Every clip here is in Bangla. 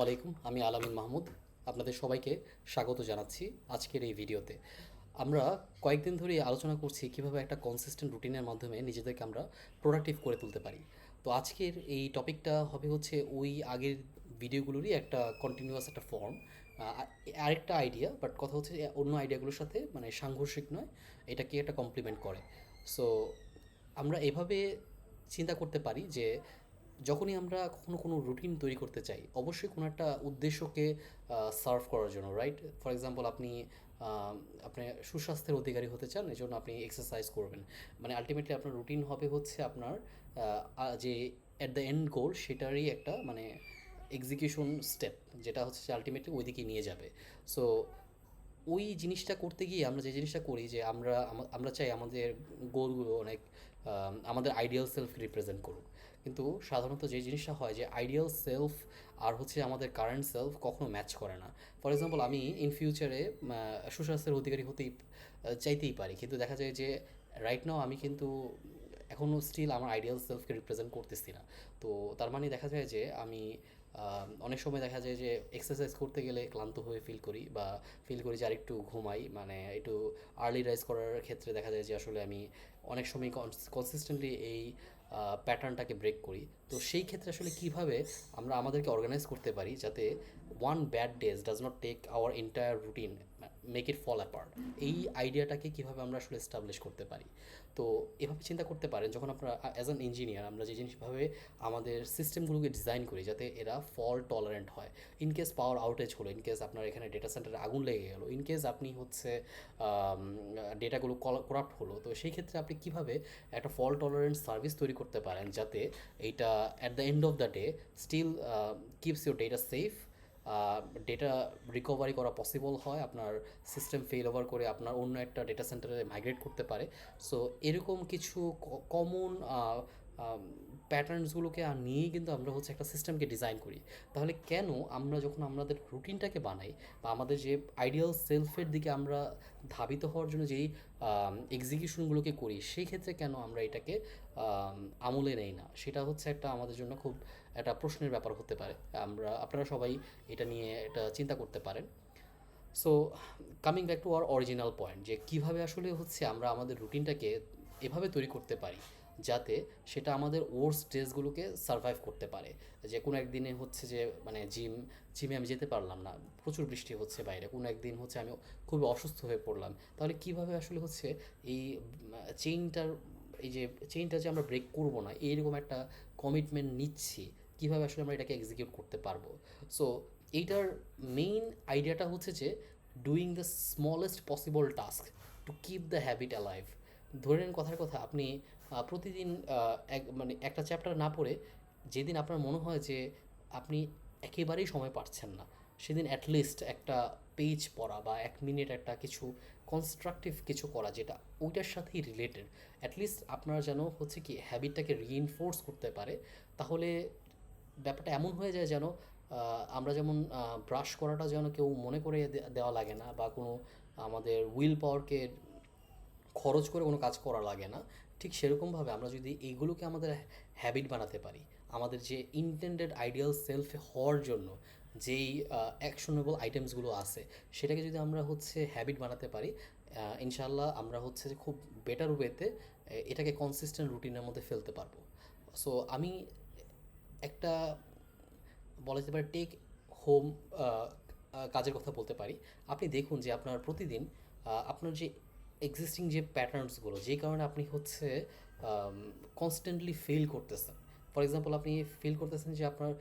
আলাইকুম, আমি আলামিন মাহমুদ। আপনাদের সবাইকে স্বাগত জানাচ্ছি আজকের এই ভিডিওতে। আমরা কয়েকদিন ধরেই আলোচনা করছি কিভাবে একটা কনসিস্টেন্ট রুটিনের মাধ্যমে নিজেদেরকে আমরা প্রোডাক্টিভ করে তুলতে পারি। তো আজকের এই টপিকটা হবে হচ্ছে ওই আগের ভিডিওগুলোরই একটা কন্টিনিউয়াস একটা ফর্ম, আরেকটা আইডিয়া, বাট কথা হচ্ছে অন্য আইডিয়াগুলোর সাথে মানে সাংঘর্ষিক নয়, এটাকে একটা কমপ্লিমেন্ট করে। সো আমরা এভাবে চিন্তা করতে পারি যে যখনই আমরা কখনো কোনো রুটিন তৈরি করতে চাই, অবশ্যই কোনো একটা উদ্দেশ্যকে সার্ভ করার জন্য, রাইট? ফর এক্সাম্পল, আপনি আপনি সুস্বাস্থ্যের অধিকারী হতে চান, এই জন্য আপনি এক্সারসাইজ করবেন। মানে আলটিমেটলি আপনার রুটিন হবে হচ্ছে আপনার যে অ্যাট দ্য এন্ড গোল সেটারই একটা মানে এক্সিকিউশন স্টেপ, যেটা হচ্ছে যে আলটিমেটলি ওই দিকে নিয়ে যাবে। সো ওই জিনিসটা করতে গিয়ে আমরা যে জিনিসটা করি যে আমরা চাই আমাদের গোলগুলো অনেক আমাদের আইডিয়াল সেলফকে রিপ্রেজেন্ট করুক। কিন্তু সাধারণত যে জিনিসটা হয় যে আইডিয়াল সেলফ আর হচ্ছে আমাদের কারেন্ট সেলফ কখনো ম্যাচ করে না। ফর এক্সাম্পল, আমি ইন ফিউচারে সুস্বাস্থ্যের অধিকারী হতেই চাইতেই পারি, কিন্তু দেখা যায় যে রাইট নাও আমি কিন্তু এখনও স্টিল আমার আইডিয়াল সেলফকে রিপ্রেজেন্ট করতেছি না। তো তার মানে দেখা যায় যে আমি অনেক সময় দেখা যায় যে এক্সারসাইজ করতে গেলে ক্লান্ত হয়ে ফিল করি, বা ফিল করি যে আরেকটু ঘুমাই, মানে একটু আর্লি রাইজ করার ক্ষেত্রে দেখা যায় যে আসলে আমি অনেক সময় কনসিস্টেন্টলি এই প্যাটার্নটাকে ব্রেক করি। তো সেই ক্ষেত্রে আসলে কীভাবে আমরা আমাদেরকে অর্গানাইজ করতে পারি যাতে one bad days does not take our entire routine, make it fall apart, এই আইডিয়াটাকে কীভাবে আমরা আসলে এস্টাবলিশ করতে পারি। তো এভাবে চিন্তা করতে পারেন, যখন আপনারা অ্যাজ অ্যান ইঞ্জিনিয়ার আমরা যে জিনিসভাবে আমাদের সিস্টেমগুলোকে ডিজাইন করি যাতে এরা ফল টলারেন্ট হয়। ইনকেস পাওয়ার আউটেজ হলো, ইনকেস আপনার এখানে ডেটা সেন্টারে আগুন লেগে গেলো, ইনকেস আপনি হচ্ছে ডেটাগুলো করাপ্ট হলো, তো সেই ক্ষেত্রে আপনি কীভাবে একটা ফল টলারেন্ট সার্ভিস তৈরি করতে পারেন যাতে এইটা at the end of the day still keeps your data safe, data recovery করা পসিবল হয়, আপনার সিস্টেম ফেল ওভার করে আপনার অন্য একটা ডেটা সেন্টারে মাইগ্রেট করতে পারে। সো এরকম কিছু কমন প্যাটার্নসগুলোকে নিয়েই কিন্তু আমরা হচ্ছে একটা সিস্টেমকে ডিজাইন করি। তাহলে কেন আমরা যখন আমাদের রুটিনটাকে বানাই বা আমাদের যে আইডিয়াল সেলফের দিকে আমরা ধাবিত হওয়ার জন্য যেই এক্সিকিউশনগুলোকে করি, সেই ক্ষেত্রে কেন আমরা এটাকে আমলে নেই না, সেটা হচ্ছে একটা আমাদের জন্য খুব একটা প্রশ্নের ব্যাপার হতে পারে। আপনারা সবাই এটা নিয়ে এটা চিন্তা করতে পারেন। So coming back to our original point, যে কীভাবে আসলে হচ্ছে আমরা আমাদের রুটিনটাকে এভাবে তৈরি করতে পারি যাতে সেটা আমাদের ওয়ার্স্ট ডেজগুলোকে সারভাইভ করতে পারে। যে কোনো একদিনে হচ্ছে যে মানে জিমে আমি যেতে পারলাম না, প্রচুর বৃষ্টি হচ্ছে বাইরে, কোনো একদিন হচ্ছে আমি খুবই অসুস্থ হয়ে পড়লাম, তাহলে কীভাবে আসলে হচ্ছে এই চেইনটার এই যে চেইনটা যে আমরা ব্রেক করবো না, এইরকম একটা কমিটমেন্ট নিচ্ছি, কীভাবে আসলে আমরা এটাকে এক্সিকিউট করতে পারবো। সো এইটার মেইন আইডিয়াটা হচ্ছে যে doing the smallest possible task to keep the habit alive. ধরে নেন কথার কথা, আপনি প্রতিদিন মানে একটা চ্যাপ্টার না পড়ে যেদিন আপনার মনে হয় যে আপনি একেবারেই সময় পাচ্ছেন না, সেদিন অ্যাটলিস্ট একটা পেজ পড়া বা 1 মিনিট একটা কিছু কনস্ট্রাকটিভ কিছু করা যেটা ওইটার সাথেই রিলেটেড, অ্যাটলিস্ট আপনার যেন হচ্ছে কি হ্যাবিটটাকে রিইনফোর্স করতে পারে। তাহলে ব্যাপারটা এমন হয়ে যায় যেন আমরা যেমন ব্রাশ করাটা যেন কেউ মনে করে দেওয়া লাগে না, বা কোনো আমাদের উইল পাওয়ারকে খরচ করে কোনো কাজ করা লাগে না। ঠিক সেরকমভাবে আমরা যদি এইগুলোকে আমাদের হ্যাবিট বানাতে পারি, আমাদের যে ইনটেন্ডেড আইডিয়াল সেলফ হওয়ার জন্য যেই অ্যাকশনেবল আইটেমসগুলো আছে, সেটাকে যদি আমরা হচ্ছে হ্যাবিট বানাতে পারি, ইনশাল্লাহ আমরা হচ্ছে যে খুব বেটার ওয়েতে এটাকে কনসিস্টেন্ট রুটিনের মধ্যে ফেলতে পারবো। সো আমি একটা বলা যেতে পারে টেক হোম কাজের কথা বলতে পারি। আপনি দেখুন যে আপনার প্রতিদিন আপনার যে এক্সিস্টিং যে প্যাটার্নসগুলো, যেই কারণে আপনি হচ্ছে কনস্ট্যান্টলি ফেল করতেছেন। ফর এক্সাম্পল, আপনি ফিল করতেছেন যে আপনার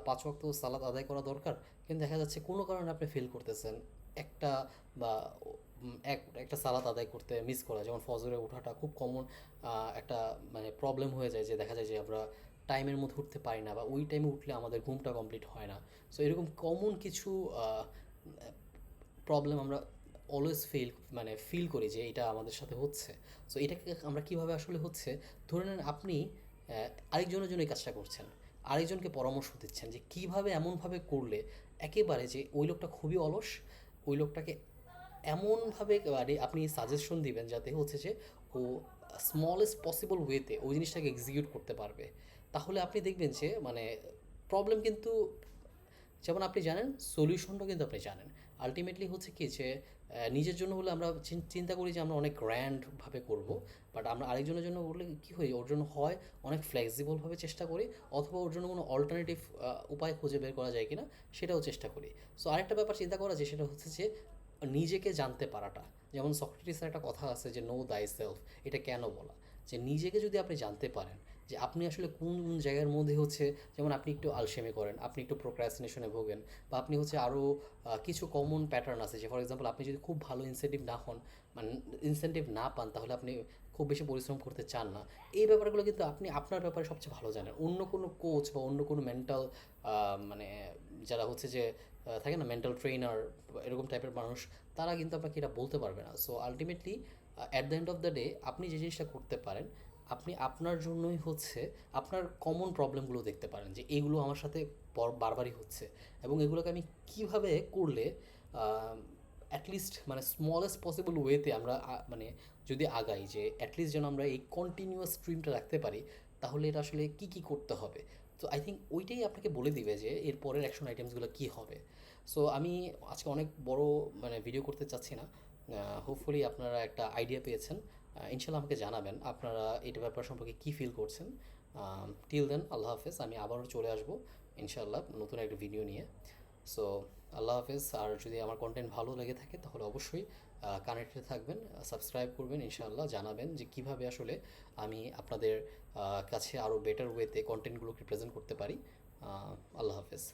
5 ওয়াক্ত সালাত আদায় করা দরকার, কিন্তু দেখা যাচ্ছে কোনো কারণে আপনি ফেল করতেছেন একটা বা একটা সালাত আদায় করতে মিস করা, যেমন ফজরে ওঠাটা খুব কমন একটা মানে প্রবলেম হয়ে যায়, যে দেখা যায় যে আমরা টাইমের মধ্যে উঠতে পারি না, বা ওই টাইমে উঠলে আমাদের ঘুমটা কমপ্লিট হয় না। সো এরকম কমন কিছু প্রবলেম আমরা অলওয়েজ ফিল করি যে এটা আমাদের সাথে হচ্ছে। সো এটাকে আমরা কীভাবে আসলে হচ্ছে, ধরে নেন আপনি আরেকজনের জন্য এই কাজটা করছেন, আরেকজনকে পরামর্শ দিচ্ছেন যে কীভাবে এমনভাবে করলে একেবারে যে ওই লোকটা খুবই অলস, ওই লোকটাকে এমনভাবে মানে আপনি সাজেশন দিবেন যাতে হচ্ছে যে ও স্মলেস্ট পসিবল ওয়েতে ওই জিনিসটাকে এক্সিকিউট করতে পারবে। তাহলে আপনি দেখবেন যে মানে প্রবলেম কিন্তু যেমন আপনি জানেন, সলিউশনটাও কিন্তু আপনি জানেন। আলটিমেটলি হচ্ছে কি যে নিজের জন্য হলে আমরা চিন্তা করি যে আমরা অনেক গ্র্যান্ডভাবে করব, বাট আমরা আরেকজনের জন্য বললে কী হয়, ওর জন্য হয় অনেক ফ্লেক্সিবলভাবে চেষ্টা করি, অথবা ওর জন্য কোনো অল্টারনেটিভ উপায় খুঁজে বের করা যায় কিনা সেটাও চেষ্টা করি। সো আরেকটা ব্যাপার চিন্তা করা যায়, সেটা হচ্ছে যে নিজেকে জানতে পারাটা। যেমন সক্রেটিসের একটা কথা আছে যে নো দাই সেলফ, এটা কেন বলা, যে নিজেকে যদি আপনি জানতে পারেন যে আপনি আসলে কোন কোন জায়গার মধ্যে হচ্ছে, যেমন আপনি একটু আলসেমি করেন, আপনি একটু প্রোক্রাস্টিনেশনে ভোগেন, বা আপনি হচ্ছে আরও কিছু কমন প্যাটার্ন আছে, যে ফর এক্সাম্পল আপনি যদি খুব ভালো ইনসেন্টিভ না হন, মানে ইনসেন্টিভ না পান, তাহলে আপনি খুব বেশি পরিশ্রম করতে চান না। এই ব্যাপারগুলো কিন্তু আপনি আপনার ব্যাপারে সবচেয়ে ভালো জানেন। অন্য কোনো কোচ বা অন্য কোনো মেন্টাল মানে যারা হচ্ছে যে থাকে না মেন্টাল ট্রেনার, এরকম টাইপের মানুষ, তারা কিন্তু আপনাকে এটা বলতে পারবে না। So ultimately at the end of the day আপনি যে জিনিসটা করতে পারেন, আপনি আপনার জন্যই হচ্ছে আপনার কমন প্রবলেমগুলো দেখতে পারেন, যে এইগুলো আমার সাথে বারবারই হচ্ছে, এবং এগুলোকে আমি কীভাবে করলে অ্যাটলিস্ট মানে স্মলেস্ট পসিবল ওয়েতে আমরা মানে যদি আগাই, যে অ্যাটলিস্ট যেন আমরা এই কন্টিনিউয়াস স্ট্রিমটা রাখতে পারি, তাহলে এটা আসলে কী কী করতে হবে। তো আই থিঙ্ক ওইটাই আপনাকে বলে দিবে যে এর পরের অ্যাকশন আইটেমসগুলো কী হবে। সো আমি আজকে অনেক বড় মানে ভিডিও করতে চাচ্ছি না, হোপফুলি আপনারা একটা আইডিয়া পেয়েছেন। ইনশাল্লাহ আমাকে জানাবেন আপনারা এটা ব্যাপার সম্পর্কে কী ফিল করছেন। টিল দেন, আল্লাহ হাফেজ। আমি আবারও চলে আসবো ইনশাল্লাহ নতুন একটা ভিডিও নিয়ে। সো আল্লাহ হাফেজ। আর যদি আমার কন্টেন্ট ভালো লেগে থাকে তাহলে অবশ্যই কানেক্টেড থাকবেন, সাবস্ক্রাইব করবেন, ইনশাআল্লাহ জানাবেন যে কীভাবে আসলে আমি আপনাদের কাছে আরও বেটার ওয়েতে কন্টেন্টগুলোকে প্রেজেন্ট করতে পারি। আল্লাহ হাফেজ।